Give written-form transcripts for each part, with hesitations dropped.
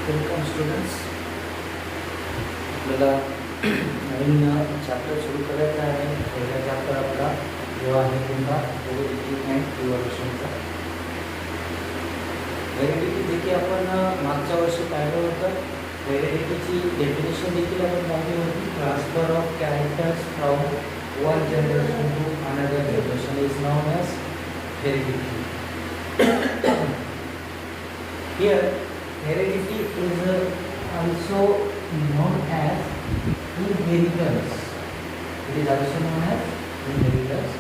Welcome students. आपल्याला नवीन chapter सुरू करायचा आहे. पहिला चॅप्टर आपला जो आहे कोणता, हेरिडिटी अँड इव्होल्यूशनचा. हेरिडिटी जे की आपण मागच्या वर्षी पाहिलं होतं. हेरिडिटीची डेफिनेशन देखील आपण पाहिली होती. Transfer of characters from one generation to another generation is known as heredity. Here, heredity is also known as inheritance. It is also known as inheritance.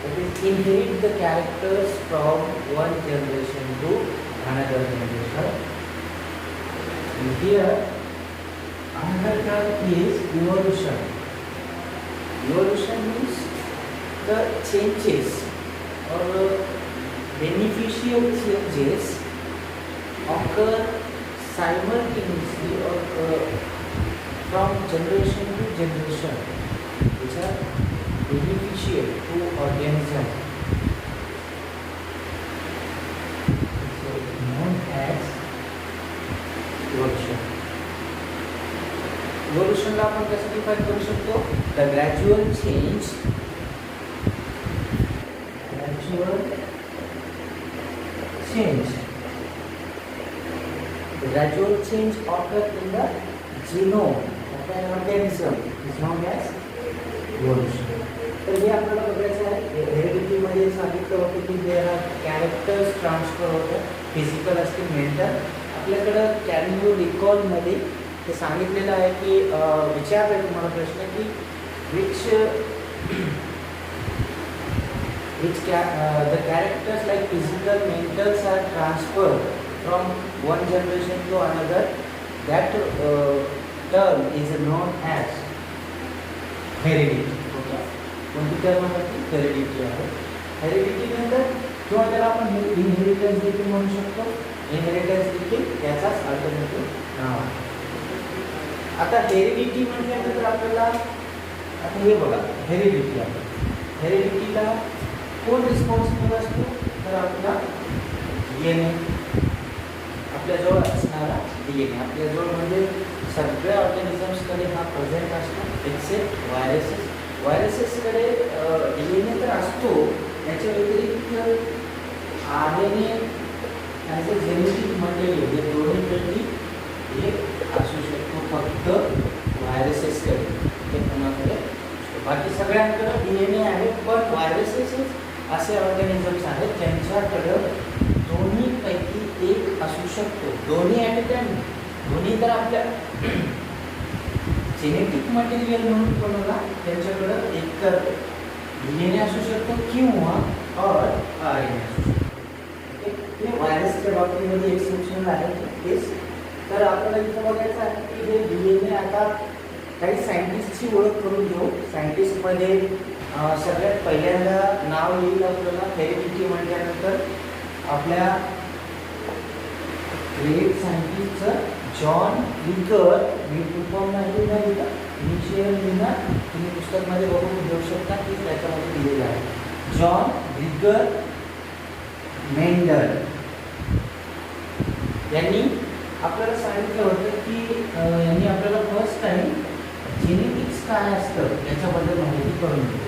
It is inherit the characters from one generation to another generation. And here, another term is evolution. Evolution means the changes or beneficial changes occur simultaneously or from generation to generation, which are beneficial to organism. So known as evolution. Evolution ला आपण कसं define करू शकतो? The gradual change The gradual change occurs in the genome of an organism is known as evolution. तर हे आपल्याला बघायचं आहे. हेरिडिटी मध्ये सांगितलं होतं की देअर आर कॅरेक्टर्स ट्रान्सफर होतात, फिजिकल असतील, मेंटल. आपल्याकडं कॅन यू रिकॉल मध्ये ते सांगितलेलं आहे की विचारलं तुम्हाला प्रश्न की the characters like physical, mentals are transferred from one generation to another. That term is known as heredity. Okay. कोणती टर्म आहे? हेरिडिटी आहे. हेरिडिटी नंतर किंवा त्याला आपण इनहेरिटन्स देखील म्हणू शकतो. इनहेरिटन्स देखील याचाच अल्टरनेटिव्ह नाव आहे. आता हेरिडिटी म्हटल्यानंतर आपल्याला आता हे बघा, हेरिडिटी आहे. हेरिडिटीला कोण रिस्पॉन्सिबल असतो? तर आपला DNA, आपल्याजवळ असणारा DNA. आपल्याजवळ म्हणजे सगळ्या ऑर्गॅनिझम्सकडे हा प्रेझेंट असतो एक्सेप्ट व्हायरसेस. व्हायरसेसकडे DNA तर असतो, याच्या व्यतिरिक्त RNA as a genetic material हे दोन्हीपैकी एक असू शकतो फक्त व्हायरसेसकडे. ते कोणाकडे? बाकी सगळ्यांकडे DNA आहे, पण व्हायरसेस असे ऑर्गॅनिझम्स आहेत ज्यांच्याकडं दोन्हीपैकी एक असू शकतो. दोन्ही ॲट अ टाइम. दोन्ही तर आपल्या जेनेटिक मटेरियल म्हणून कोणाला त्यांच्याकडं एक तर DNA असू शकतो किंवा RNA असू शकतो. हे व्हायरसच्या बाबतीमध्ये एक्सेप्शनल आहे तेच. तर आपल्याला इथं बघायचं आहे की हे DNA आता काही सायंटिस्टची ओळख करून घेऊ. सायंटिस्टमध्ये सगळ्यात पहिल्यांदा नाव येईल आपल्याला हेरिडिटी म्हटल्यानंतर आपल्या ग्रेट सायंटिस्टचं जॉन विगर. मी फुल नाही ना इथं इनिशियल लिहिणार, तुम्ही पुस्तकमध्ये बघून घेऊ शकता की त्याच्यामध्ये लिहिलेलं आहे. जॉन विगर मेंडल यांनी आपल्याला सांगितलं होतं की यांनी आपल्याला फर्स्ट टाइम जेनेटिक्स काय असतं याच्याबद्दल माहिती करून दिली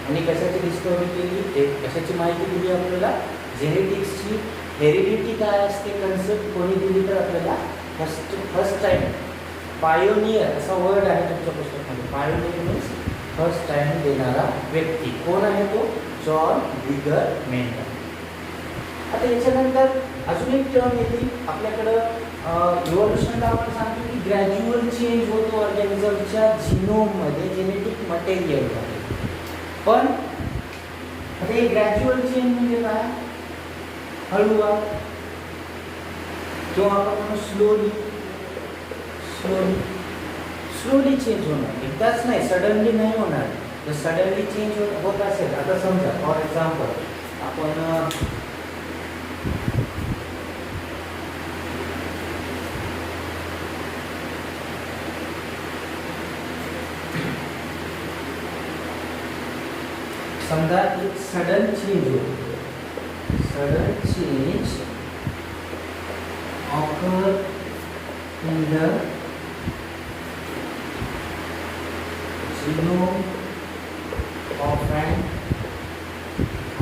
आणि कशाची डिस्कवरी केली, कशाची माहिती दिली आपल्याला, जेनेटिक्सची. हेरिडिटी काय असते कन्सेप्ट कोणी दिली तर आपल्याला फर्स्ट टाइम पायोनियर असा वर्ड आहे तुमच्या पुस्तकामध्ये. पायोनियर मीन्स फर्स्ट टाइम देणारा व्यक्ती. कोण आहे तो? John vigour Mendel. आता याच्यानंतर अजून एक टर्म येते आपल्याकडं. इव्होल्यूशनला आपण सांगतो की ग्रॅज्युअल चेंज होतो ऑर्गॅनिझमच्या जिनोममध्ये, जेनेटिक मटेरियलमध्ये. पण आता हे ग्रॅज्युअल चेंज म्हणजे काय? हळूवार किंवा आपण म्हणू स्लोली स्लोली चेंज होणार. एकदाच नाही, सडनली नाही होणार. जर सडनली चेंज होत असेल, आता समजा फॉर एक्झाम्पल आपण समजा एक सडन चेंज हो, sudden change occur the genome of an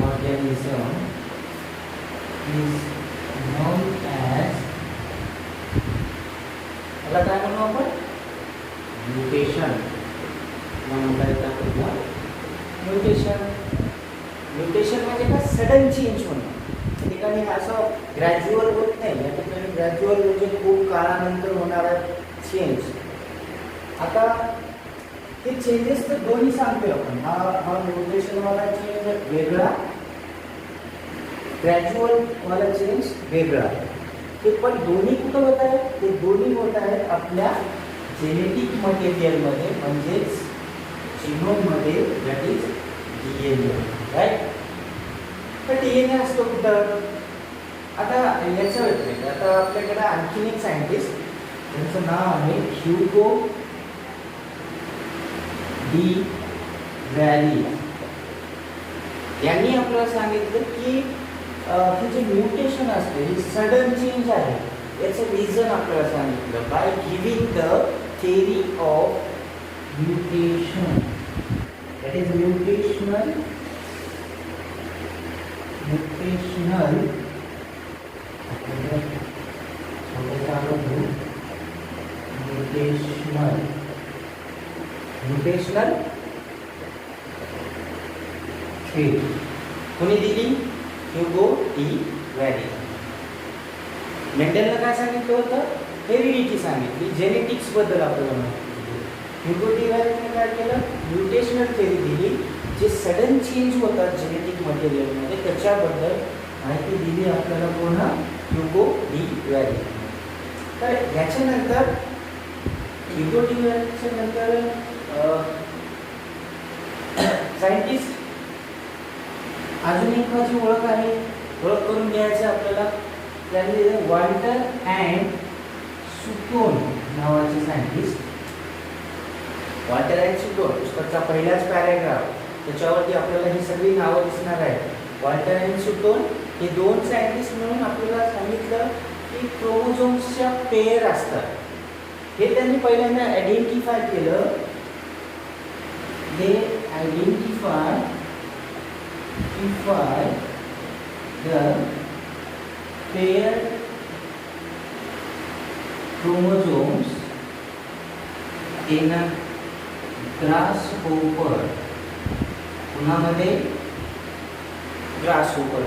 organism is known as, याला काय म्हणू आपण, म्युटेशन. म्हणता येतं आपल्याला म्युटेशन. म्युटेशन म्हणजे काय, सडन चेंज होणं. त्या ठिकाणी असं ग्रॅज्युअल होत नाही, या ठिकाणी ग्रॅज्युअल म्हणजे खूप काळानंतर होणारा चेंज. आता हे चेंजेस तर दोन्ही सांगतोय आपण. हा म्युटेशन वाला चेंज वेगळा, ग्रॅज्युअल वाला चेंज वेगळा. ते पण दोन्ही कुठं होत आहेत, ते दोन्ही होत आहेत आपल्या जेनेटिक मटेरियलमध्ये, म्हणजेच जिनोममध्ये, दॅट इज DNA. राईट. तर DNA असतो कुठं. आता याच्या व्यतिरिक्त आता आपल्याकडे आणखीन एक सायंटिस्ट, त्यांचं नाव आहे ह्युगो डी व्हॅली. यांनी आपल्याला सांगितलं की हे जे म्युटेशन असते, हे सडन चेंज आहे, याचं रिझन आपल्याला सांगितलं by giving the theory of mutation. That is mutational theory कोणी दिली, ह्युगो डी व्हॅली. मेंडेलनं काय सांगितलं होतं, हेरिडिटी सांगितली, जेनेटिक्स बद्दल आपल्याला माहिती दिली. ह्युगो डी व्हॅलीने काय केलं, म्युटेशनल थेरी दिली, जे सडन चेंज होतात जेनेटिक मटेरियलमध्ये त्याच्याबद्दल माहिती दिली आपल्याला पुन्हा ह्युगो डी व्हॅली. तर याच्यानंतर ह्युगो डी व्हॅलीच्या नंतर सायंटिस्ट अजून एक माझी ओळख आहे, ओळख करून घ्यायचं आपल्याला. त्यांनी वॉल्टर अँड सुटोन नावाचे सायंटिस्ट. वॉल्टर अँड सुटोन पुस्तकाचा पहिलाच पॅराग्राफ, त्याच्यावरती आपल्याला ही सगळी नावं दिसणार आहेत. वॉल्टर अँड सुटोन हे दोन सायंटिस्ट मिळून आपल्याला सांगितलं की क्रोमोझोम्सच्या पेअर असतात. हे त्यांनी पहिल्यांदा आयडेंटिफाय केलं. They identify the paired chromosomes in a grasshopper. पुन्हामध्ये ग्रासहोपर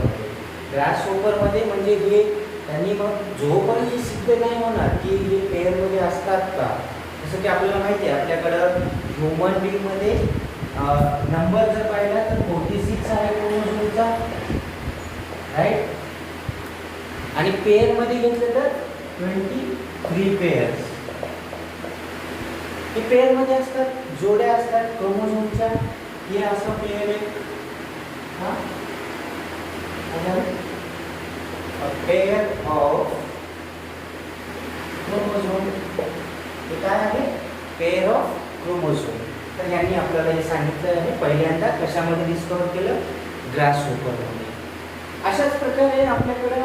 म्हणजे हे त्यांनी मग जोपर्यंत हे सिद्ध नाही होणार की हे पेअरमध्ये असतात का, जसं की आपल्याला माहिती आहे आपल्याकडं ह्युमन बीइंगमध्ये नंबर जर पाहिला तर 46 आहे क्रोमोझोमचा, राईट. आणि पेअरमध्ये घेतलं तर 23 पेअर्स. हे पेअरमध्ये असतात, जोड्या असतात क्रोमोझोमच्या. हे असं पेअर आहे, पेअर ऑफ क्रोमोझोम. हे काय आहे, पेअर ऑफ क्रोमोझोम. तर यांनी आपल्याला हे सांगितलं आहे पहिल्यांदा कशामध्ये डिस्कवर केलं, ग्रासहोपरमध्ये. अशाच प्रकारे आपल्याकडं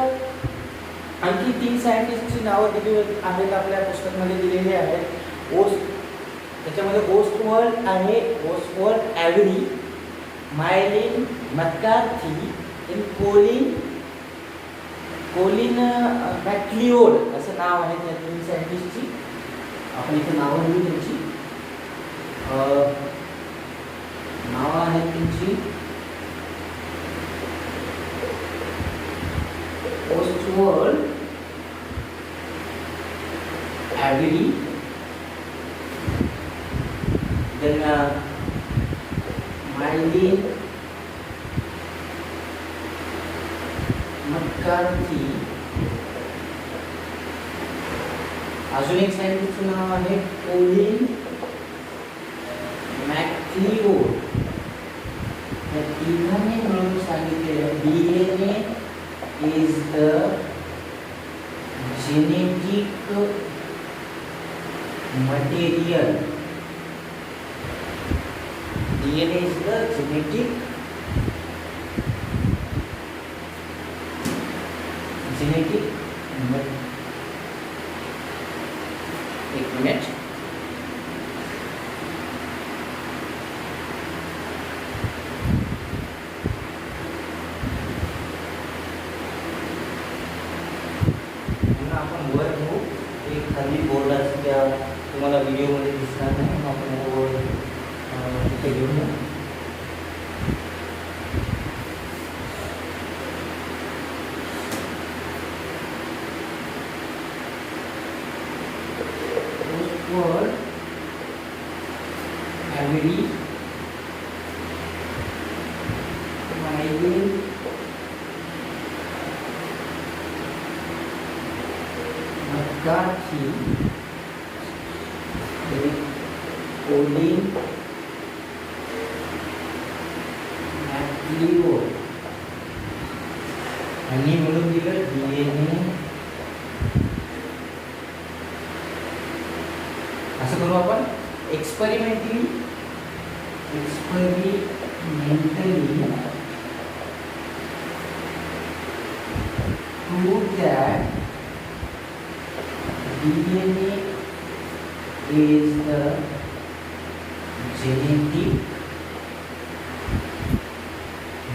आणखी 3 सायंटिस्टची नावं दिली आहेत, आपल्या पुस्तकामध्ये दिलेली आहेत. त्याच्यामध्ये ओस्टवर्ड आहे, ओस्टवर्ड ॲव्हरी, मायलिन मॅककार्थी, कोलिन मॅक्लिओड असं नाव आहे त्या 3 सायंटिस्टची. आपण इथे नावं लिहू त्यांची. नावं आहेत त्यांची ओस्टवर्ड ॲव्हरी, then मायलिन मॅककार्थी. अजून एक सायंटिस्टचं नाव आहे कोलिन मॅक्लिओड. या तिघांनी मिळून सांगितलेलं DNA is the genetic material. DNA is the genetic एक मिनिट. आपण वर घेऊ. एक खाली बोर्ड असतो त्या तुम्हाला व्हिडिओमध्ये दिसणार नाही. आपण वर तिथे घेऊया. word every smiling McCarthy recording McLeod आणि म्हणून दिलं DNA. असं करू आपण. Experimentally prove that DNA is the genetic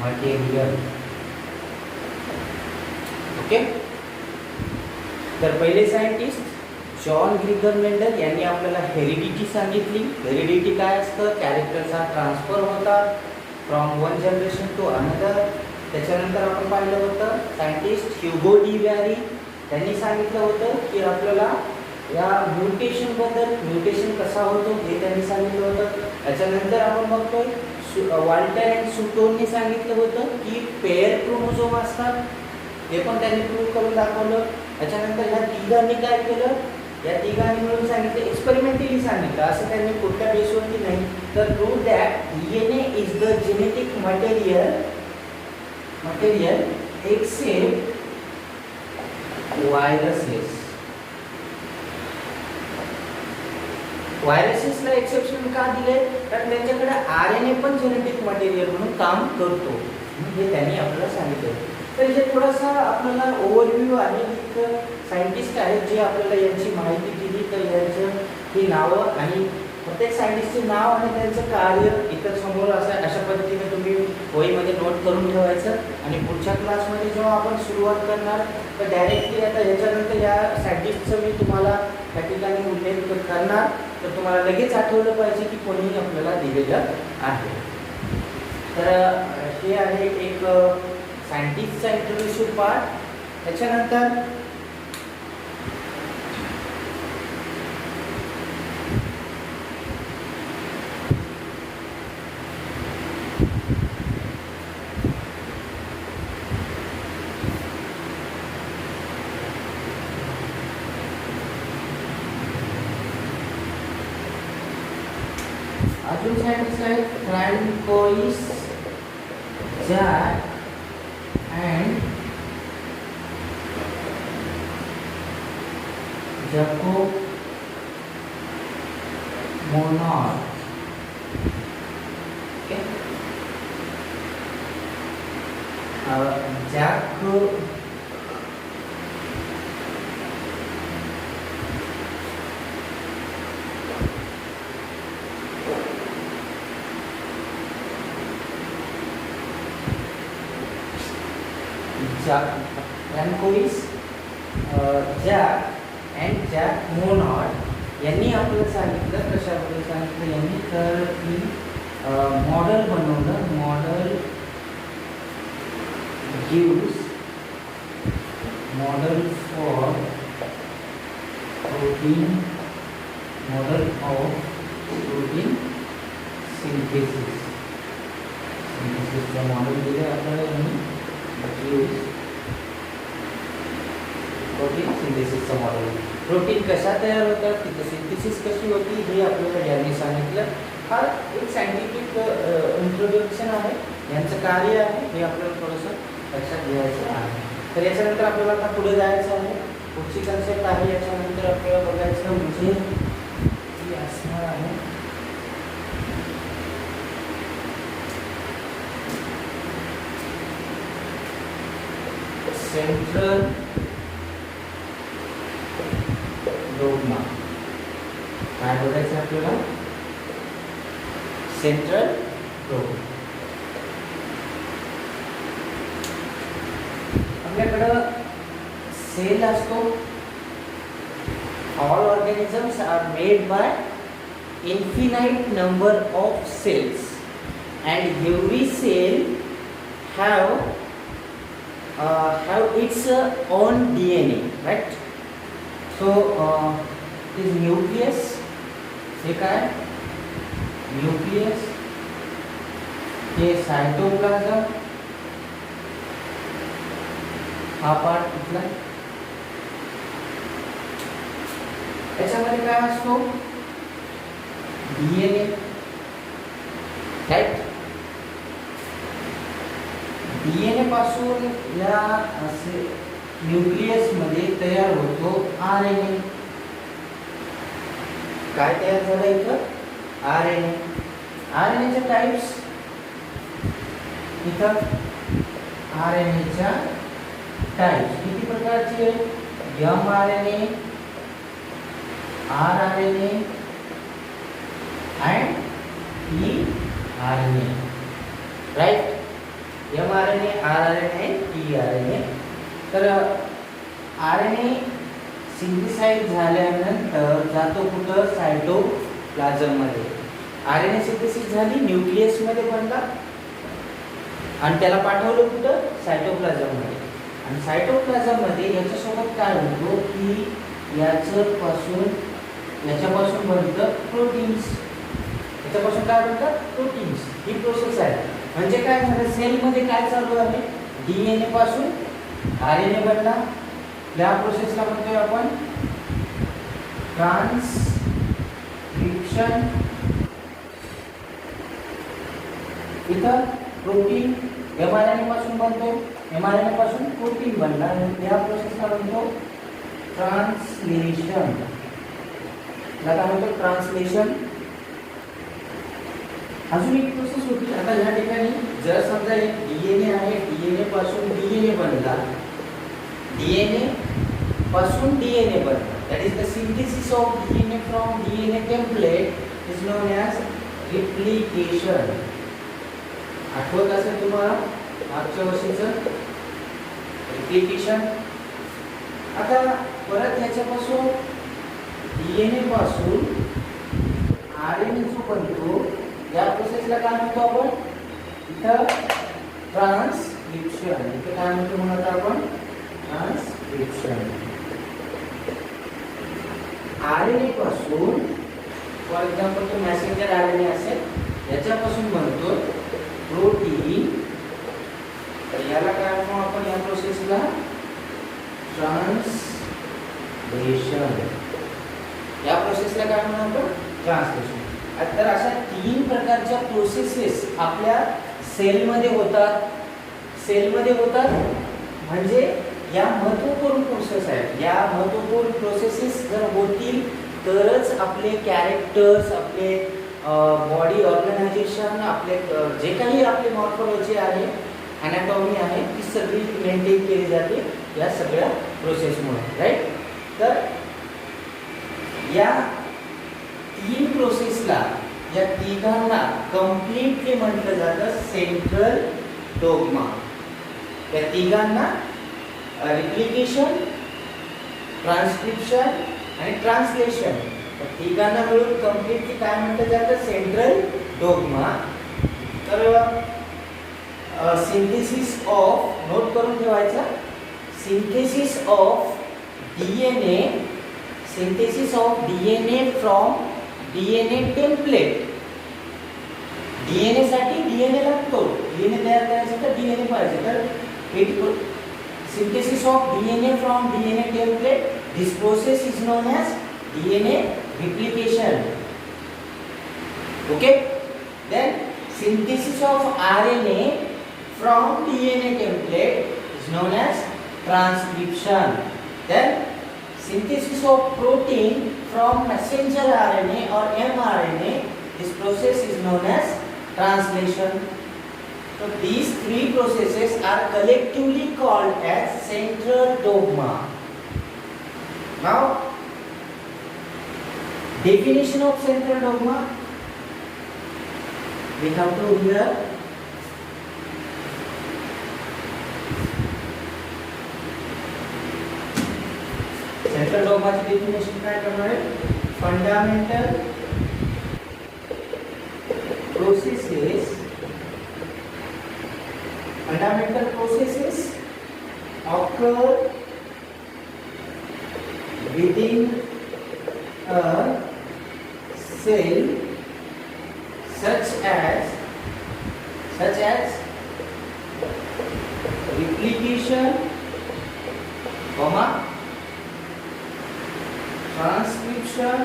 material. Okay. तर पहिले सायंटिस्ट जॉन ग्रिगर मेंडल यांनी आपल्याला हेरिडिटी सांगितली. हेरिडिटी काय असतं? कॅरेक्टरचा ट्रान्सफर होता from one generation to another. त्याच्यानंतर आपण पाहिलं होतं सायंटिस्ट ह्युगो डी व्हॅरी त्यांनी सांगितलं होतं की आपल्याला या म्युटेशनबद्दल, म्युटेशन कसा होतो हे त्यांनी सांगितलं होतं. त्याच्यानंतर आपण बघतोय वाल्टर अँड सुटोननी सांगितलं होतं की पेअर क्रोमोझोम असतात. हे पण त्यांनी प्रूव्ह करून दाखवलं. त्याच्यानंतर ह्या तिघांनी काय केलं? या तिघांनी मिळून सांगितलं, एक्सपेरिमेंटली सांगितलं. असं त्यांनी कुठल्या बेसवरती नाही. तर prove that DNA is the genetic material except viruses. व्हायरसेसला एक्सेप्शन का दिले? कारण त्यांच्याकडे RNA पण जेनेटिक मटेरियल म्हणून काम करतो. हे त्यांनी आपल्याला सांगितलं. तर हे थोडासा आपल्याला ओव्हरव्ह्यू आहे. एक सायंटिस्ट आहेत जे आपल्याला यांची माहिती दिली. तर यांचं ही नावं आणि प्रत्येक सायंटिस्टचे नाव आणि त्यांचं कार्य इतर समोर अशा पद्धतीने तुम्ही वहीमध्ये नोट करून ठेवायचं. आणि पुढच्या क्लासमध्ये जेव्हा आपण सुरुवात करणार तर डायरेक्टली आता ह्याच्यानंतर या सायंटिस्टचं मी तुम्हाला त्या ठिकाणी उल्लेख करणार. तर तुम्हाला लगेच आठवलं पाहिजे की कोणीही आपल्याला दिलेलं आहे. तर हे आहे एक सायंटिस्टचा इंट्रोड्युक्शन पार्ट. त्याच्यानंतर अजून सायंटिस्ट आहेत François Jacques and Jacob Monod. Okay. Jacob François Jacques and Jacques Monod यांनी आपल्याला सांगितलं. कशाबद्दल सांगितलं यांनी? तर की मॉडेल बनवलं. Model gives model for protein, model of protein synthesis. सिंथेसिसचं मॉडेल दिलं आपल्याला यांनी. Protein सिंथेसिसचं model. प्रोटीन कशा तयार होतात, तिथं सिंथेसिस कशी होती हे आपल्याला यांनी सांगितलं. हा एक सायंटिफिक इंट्रोडक्शन आहे. यांचं कार्य आहे हे आपल्याला थोडंसं लक्षात घ्यायचं आहे. तर याच्यानंतर आपल्याला आता पुढे जायचं आहे. पुढची कन्सेप्ट आहे याच्यानंतर आपल्याला बघायचं म्हणजे जी असणार आहे सेंट्रल डोग्मा. काय बघायचं आपल्याला? Central dogma. आपल्याकडं सेल असतो. All organisms are made by infinite number of cells and every cell have its own DNA, right? So is nucleus, हे काय? न्यूक्लियस, हे सायटोप्लाझम, हा पार्ट इथला. याच्यामध्ये काय असतो? DNA, right? डीएनए पासून या असे न्यूक्लियस मध्ये तयार होतो आरएनए. काय तयार झालं इथं? आरएनए. आरएनएच्या टाइप्स इथं. आरएनएच्या टाइप्स किती प्रकारचे आहेत? MRNA, rRNA and tRNA, right? mRNA, rRNA and tRNA. तर आरएनए सिंथेसाइज झाल्यानंतर जातो कुठं? सायटोप्लाझम मध्ये. आरएनए सिंथेसिस झाली, न्यूक्लियस मध्ये बनला आणि त्याला पाठवलं कुठं? सायटोप्लाझम मध्ये. आणि सायटोप्लाझम मध्ये याच्यासोबत काय होतो की याच्यापासून बनतं प्रोटीन्स. याच्यापासून काय बनतात? प्रोटीन्स. ही प्रोसेस आहे. म्हणजे काय झालं? सेलमध्ये काय चालू आहे? डीएनए पासून आरएनए बनला. या प्रोसेसला म्हणतोय आपण ट्रान्सक्रिप्शन. इथं प्रोटीन एमआरएनए पासून बनतो. एमआरएनए पासून प्रोटीन बनला. या प्रोसेसला म्हणतो ट्रान्सलेशन. काय म्हणतो? ट्रान्सलेशन. अजून एक प्रोसेस होती. आता या ठिकाणी जर समजा एक डीएनए आहे, डीएनए पासून डीएनए बनला, डीएनए पासून डीएनए बनला, that is the synthesis of DNA from DNA template is known as replication. आठवत असेल तुम्हाला मागच्या वर्षीचं रिप्लिकेशन. आता परत ह्याच्यापासून डीएनए पासून आरएनए जो बनतो, या प्रोसेसला काय म्हणतो आपण? इथं ट्रान्सक्रिप्शन. इथं काय म्हणतो म्हणत आपण? ट्रान्सक्रिप्शन. आरएनए पासून फॉर एक्झाम्पल तो मेसेंजर आरएनए असेल, याच्यापासून बनतो प्रोटीन. तर याला काय म्हणतो आपण? या प्रोसेसला ट्रान्सलेशन. या प्रोसेसला काय म्हणतो आपण? ट्रान्सलेशन. तर अशा 3 प्रकारच्या प्रोसेसेस आपल्या सेलमध्ये होतात. सेलमध्ये होतात म्हणजे या महत्त्वपूर्ण प्रोसेस आहेत. या महत्त्वपूर्ण प्रोसेसेस जर होतील तरच आपले कॅरेक्टर्स, आपले बॉडी ऑर्गनायझेशन, आपले जे काही आपली मॉर्फोलॉजी आहे, अॅनाटॉमी आहे, ती सगळी मेंटेन केली जाते या सगळ्या प्रोसेसमुळे, राईट? तर या 3 प्रोसेसला, या तिघांना कम्प्लिटली म्हटलं जातं सेंट्रल डोग्मा. या तिघांना रिप्लिकेशन, ट्रान्सक्रिप्शन आणि ट्रान्सलेशन, या तिघांना मिळून कम्प्लिटली काय म्हटलं जातं? Central dogma. तर सिंथेसिस ऑफ, नोट करून ठेवायचा, synthesis of DNA, synthesis of DNA from DNA template. DNA साठी डीएनए लागतो. डीएनए तयार करायचं तर डीएनए पाहिजे. तर synthesis of DNA from DNA template, this process is known as DNA replication. Okay. Then synthesis of RNA from DNA template is known as transcription. Then synthesis of protein from messenger RNA or mRNA, this process is known as translation. So these 3 processes are collectively called as central dogma. Now Definition of central dogma. We have to here central dogma ची definition काय करणार आहे? Fundamental processes occur within a cell such as replication, transcription,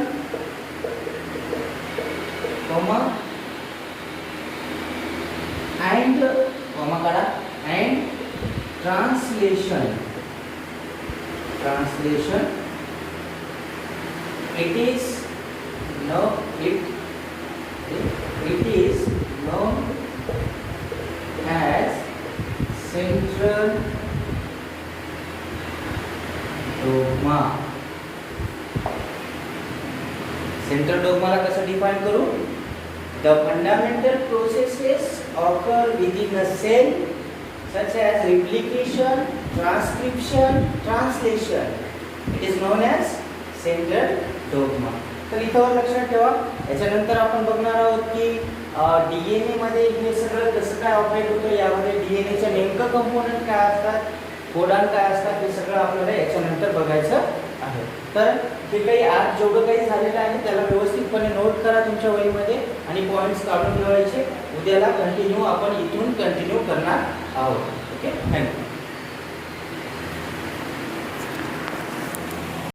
and translation. It is known as central dogma. Central dogma ला कसं define करू? The fundamental processes occur within a cell such as replication, transcription, translation. It is known as central dogma. तर इथं लक्षात ठेवा. याच्यानंतर आपण बघणार आहोत की डीएनए मध्ये हे सगळं कसं काय ऑपरेट होतं, यामध्ये डीएनए चे नेमकं कंपोनेंट काय असतात, कोडॉन काय असतात, हे सगळं आपल्याला याच्यानंतर बघायचं आहे. तर हे काही आज जेवढं काही झालेलं आहे त्याला व्यवस्थितपणे नोट करा तुमच्या वहीमध्ये आणि पॉइंट्स काढून ठेवायचे. उद्याला आपण इथून कंटिन्यू करणार आहोत. Okay, thank you.